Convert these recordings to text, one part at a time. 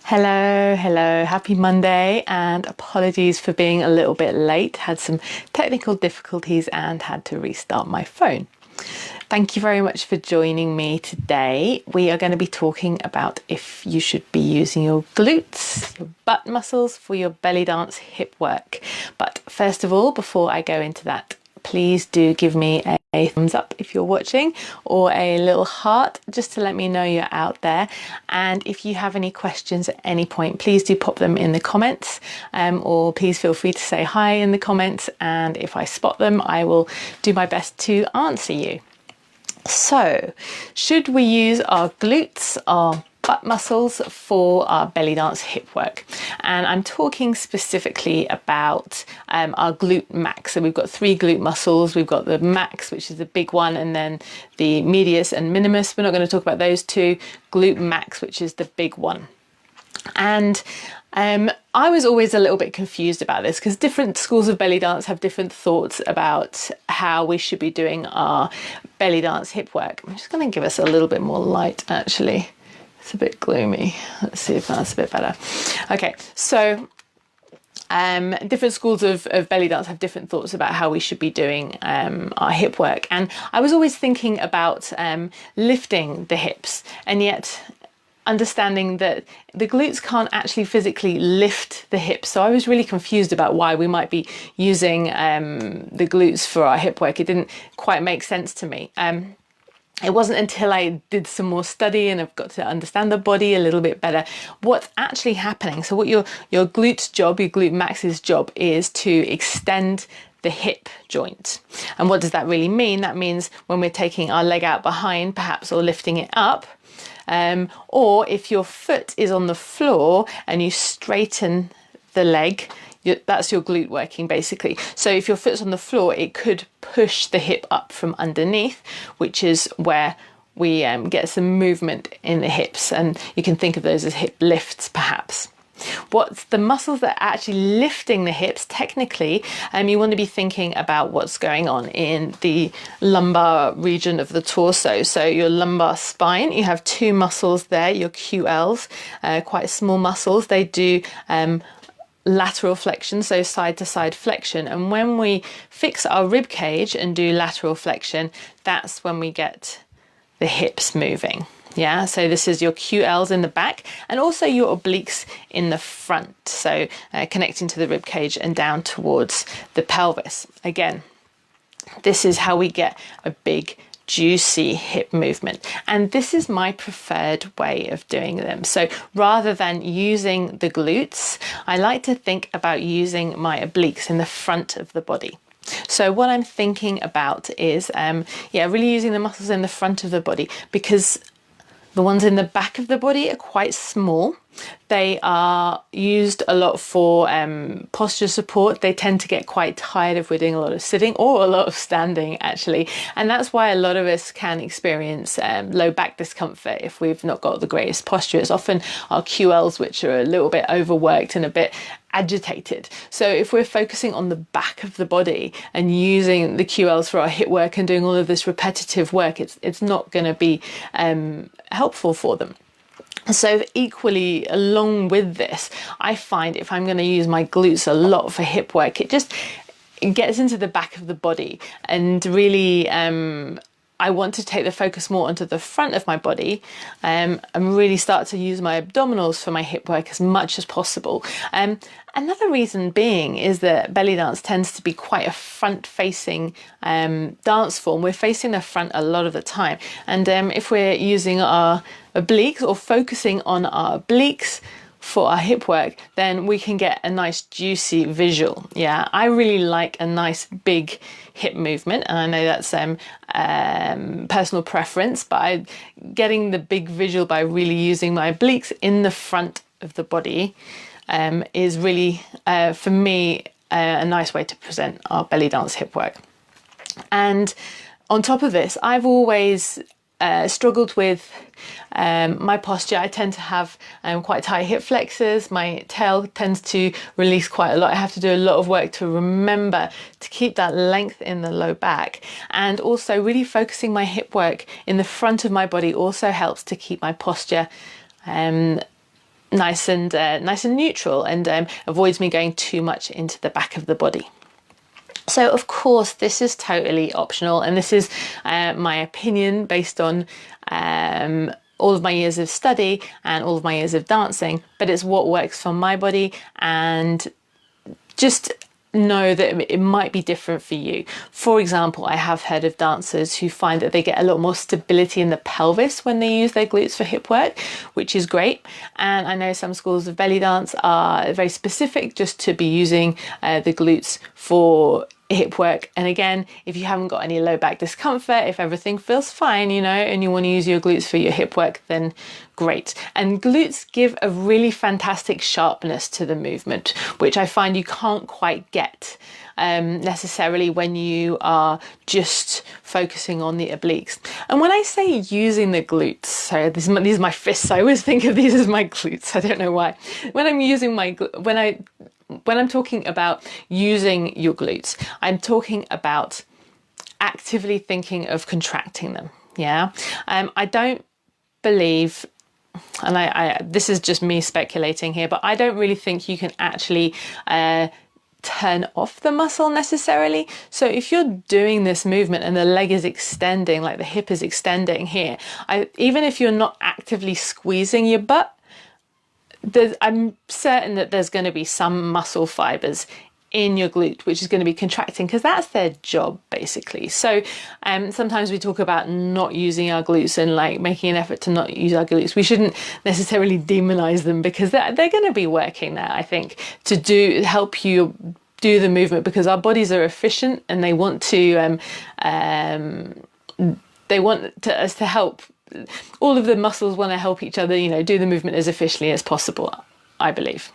Hello, happy Monday, and apologies for being a little bit late. Had some technical difficulties and had to restart my phone. Thank you very much for joining me today. We are going to be talking about if you should be using your glutes, your butt muscles for your belly dance hip work. But first of all, before I go into that, please do give me a thumbs up if you're watching, or a little heart just to let me know you're out there. And if you have any questions at any point, please do pop them in the comments, or please feel free to say hi in the comments, and if I spot them I will do my best to answer you. So, should we use our glutes, our butt muscles for our belly dance hip work? And I'm talking specifically about our glute max. So we've got three glute muscles. We've got the max, which is the big one, and then the medius and minimus. We're not going to talk about those two. Glute max, which is the big one. And I was always a little bit confused about this because different schools of belly dance have different thoughts about how we should be doing our belly dance hip work. I'm just going to give us a little bit more light, actually. It's a bit gloomy. Let's see if that's a bit better. Okay, so different schools of belly dance have different thoughts about how we should be doing our hip work. And I was always thinking about lifting the hips, and yet understanding that the glutes can't actually physically lift the hips. So I was really confused about why we might be using the glutes for our hip work. It didn't quite make sense to me. It wasn't until I did some more study and I've got to understand the body a little bit better what's actually happening. So what your glute job, your glute max's job, is to extend the hip joint. And what does that really mean? That means when we're taking our leg out behind, perhaps, or lifting it up, or if your foot is on the floor and you straighten the leg, that's your glute working, basically. So if your foot's on the floor, it could push the hip up from underneath, which is where we get some movement in the hips, and you can think of those as hip lifts, perhaps. What's the muscles that are actually lifting the hips? Technically, you want to be thinking about what's going on in the lumbar region of the torso. So your lumbar spine, you have two muscles there, your QLs, quite small muscles. They do lateral flexion, so side to side flexion. And when we fix our rib cage and do lateral flexion, that's when we get the hips moving. Yeah, so this is your QLs in the back and also your obliques in the front. So connecting to the rib cage and down towards the pelvis. Again, this is how we get a big, juicy hip movement. And this is my preferred way of doing them. So rather than using the glutes, I like to think about using my obliques in the front of the body. So what I'm thinking about is, really using the muscles in the front of the body, because the ones in the back of the body are quite small. They are used a lot for posture support. They tend to get quite tired if we're doing a lot of sitting or a lot of standing, actually. And that's why a lot of us can experience low back discomfort if we've not got the greatest posture. It's often our QLs which are a little bit overworked and a bit agitated. So if we're focusing on the back of the body and using the QLs for our hip work and doing all of this repetitive work, it's not going to be helpful for them. So equally, along with this, I find if I'm going to use my glutes a lot for hip work, it gets into the back of the body, and really I want to take the focus more onto the front of my body and really start to use my abdominals for my hip work as much as possible. Another reason being is that belly dance tends to be quite a front-facing dance form. We're facing the front a lot of the time. And if we're using our obliques or focusing on our obliques for our hip work, then we can get a nice juicy visual. Yeah, I really like a nice big hip movement, and I know that's personal preference, but getting the big visual by really using my obliques in the front of the body is really, for me, a nice way to present our belly dance hip work. And on top of this, I've always struggled with my posture. I tend to have quite tight hip flexors. My tail tends to release quite a lot. I have to do a lot of work to remember to keep that length in the low back. And also really focusing my hip work in the front of my body also helps to keep my posture nice and neutral, and avoids me going too much into the back of the body. So of course this is totally optional, and this is my opinion based on all of my years of study and all of my years of dancing, but it's what works for my body, and just know that it might be different for you. For example, I have heard of dancers who find that they get a lot more stability in the pelvis when they use their glutes for hip work, which is great. And I know some schools of belly dance are very specific just to be using the glutes for hip work. And again, if you haven't got any low back discomfort, if everything feels fine, you know, and you want to use your glutes for your hip work, then great. And glutes give a really fantastic sharpness to the movement, which I find you can't quite get necessarily when you are just focusing on the obliques. And when I say using the glutes, so these are my fists, I always think of these as my glutes, I don't know why. When I'm talking about using your glutes, I'm talking about actively thinking of contracting them. Yeah. I don't believe, and I this is just me speculating here, but I don't really think you can actually turn off the muscle necessarily. So if you're doing this movement and the leg is extending, like the hip is extending here, even if you're not actively squeezing your butt, I'm certain that there's going to be some muscle fibers in your glute which is going to be contracting, because that's their job basically. So sometimes we talk about not using our glutes and like making an effort to not use our glutes. We shouldn't necessarily demonize them, because they're going to be working there, I think, to help you do the movement, because our bodies are efficient and they want to us to help. All of the muscles want to help each other, you know, do the movement as efficiently as possible, I believe.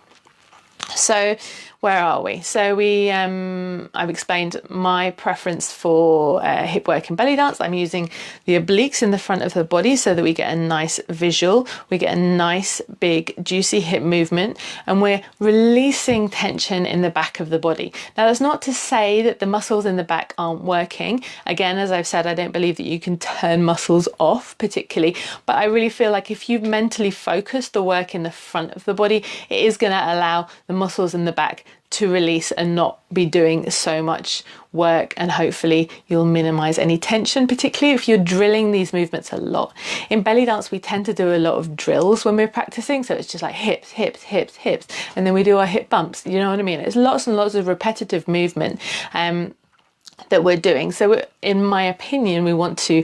So where are we? So I've explained my preference for hip work and belly dance. I'm using the obliques in the front of the body so that we get a nice visual, we get a nice big juicy hip movement, and we're releasing tension in the back of the body. Now that's not to say that the muscles in the back aren't working. Again, as I've said, I don't believe that you can turn muscles off particularly, but I really feel like if you've mentally focused the work in the front of the body, it is going to allow the muscles in the back to release and not be doing so much work, and hopefully you'll minimize any tension, particularly if you're drilling these movements a lot. In belly dance we tend to do a lot of drills when we're practicing, so it's just like hips, hips, hips, hips, and then we do our hip bumps, you know what I mean? It's lots and lots of repetitive movement that we're doing. So in my opinion, we want to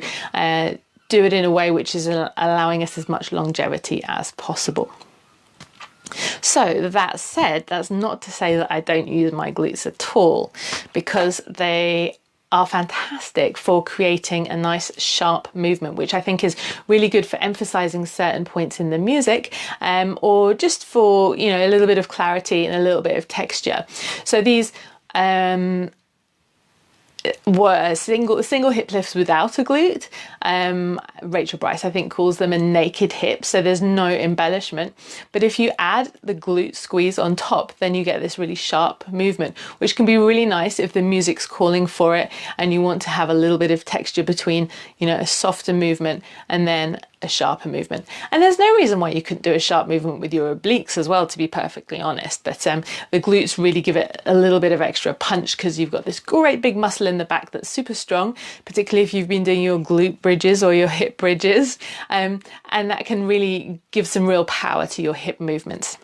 do it in a way which is allowing us as much longevity as possible. So that said, that's not to say that I don't use my glutes at all, because they are fantastic for creating a nice sharp movement, which I think is really good for emphasizing certain points in the music, or just for, you know, a little bit of clarity and a little bit of texture. So these were single hip lifts without a glute. Rachel Bryce, I think, calls them a naked hip, so there's no embellishment. But if you add the glute squeeze on top, then you get this really sharp movement, which can be really nice if the music's calling for it and you want to have a little bit of texture between, you know, a softer movement and then a sharper movement. And there's no reason why you couldn't do a sharp movement with your obliques as well, to be perfectly honest, but the glutes really give it a little bit of extra punch, because you've got this great big muscle in the back that's super strong, particularly if you've been doing your glute bridges or your hip bridges, and that can really give some real power to your hip movements.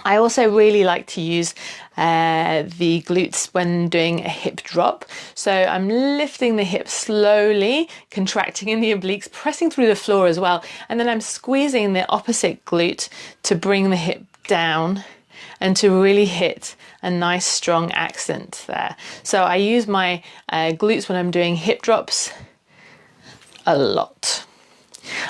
I also really like to use the glutes when doing a hip drop. So I'm lifting the hip slowly, contracting in the obliques, pressing through the floor as well. And then I'm squeezing the opposite glute to bring the hip down and to really hit a nice strong accent there. So I use my glutes when I'm doing hip drops a lot.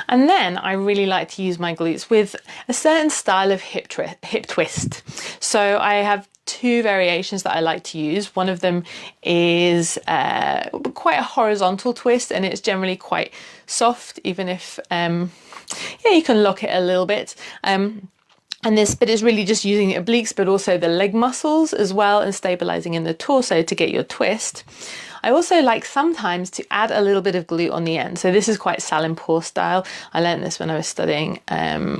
And then I really like to use my glutes with a certain style of hip twist. So I have two variations that I like to use. One of them is quite a horizontal twist, and it's generally quite soft, even if, yeah, you can lock it a little bit. And this bit is really just using the obliques, but also the leg muscles as well, and stabilizing in the torso to get your twist. I also like sometimes to add a little bit of glute on the end. So this is quite Salimpur style. I learned this when I was studying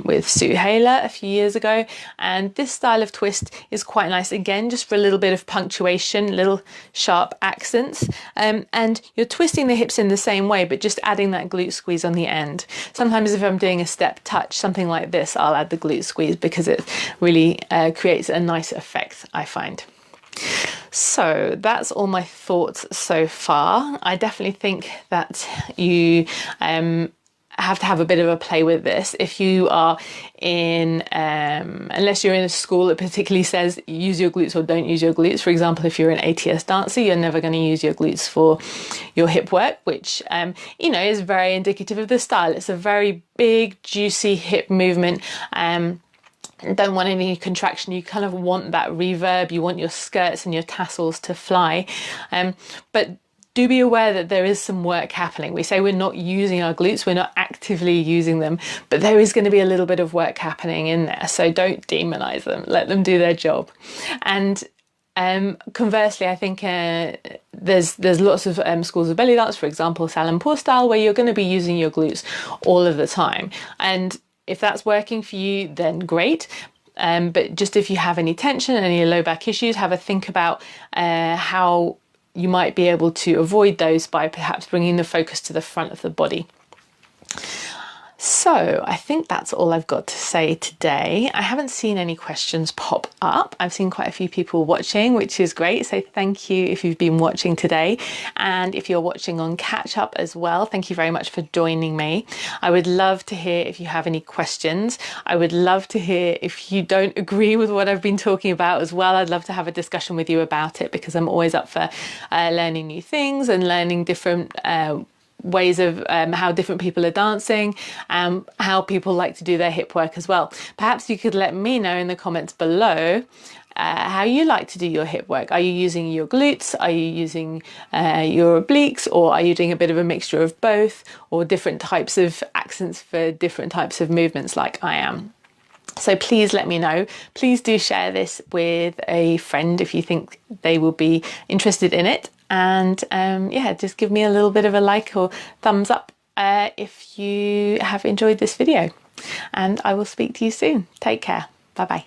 with Sue Haler a few years ago. And this style of twist is quite nice, again, just for a little bit of punctuation, little sharp accents. And you're twisting the hips in the same way, but just adding that glute squeeze on the end. Sometimes if I'm doing a step touch, something like this, I'll add the glute squeeze because it really creates a nice effect, I find. So that's all my thoughts so far. I definitely think that you have to have a bit of a play with this. If you are in, unless you're in a school that particularly says use your glutes or don't use your glutes. For example, if you're an ATS dancer, you're never going to use your glutes for your hip work, which, you know, is very indicative of the style. It's a very big, juicy hip movement. Don't want any contraction. You kind of want that reverb. You want your skirts and your tassels to fly. But do be aware that there is some work happening. We say we're not using our glutes, we're not actively using them, but there is going to be a little bit of work happening in there. So don't demonize them. Let them do their job. And conversely, I think there's lots of schools of belly dance, for example, Salimpur style, where you're going to be using your glutes all of the time. And if that's working for you, then great. But just if you have any tension, any low back issues, have a think about how you might be able to avoid those by perhaps bringing the focus to the front of the body. So I think that's all I've got to say today. I haven't seen any questions pop up. I've seen quite a few people watching, which is great. So thank you if you've been watching today. And if you're watching on catch up as well, thank you very much for joining me. I would love to hear if you have any questions. I would love to hear if you don't agree with what I've been talking about as well. I'd love to have a discussion with you about it, because I'm always up for learning new things and learning different ways of how different people are dancing, how people like to do their hip work as well. Perhaps you could let me know in the comments below how you like to do your hip work. Are you using your glutes? Are you using your obliques? Or are you doing a bit of a mixture of both, or different types of accents for different types of movements like I am? So please let me know. Please do share this with a friend if you think they will be interested in it. And yeah, just give me a little bit of a like or thumbs up if you have enjoyed this video. And I will speak to you soon. Take care. Bye bye.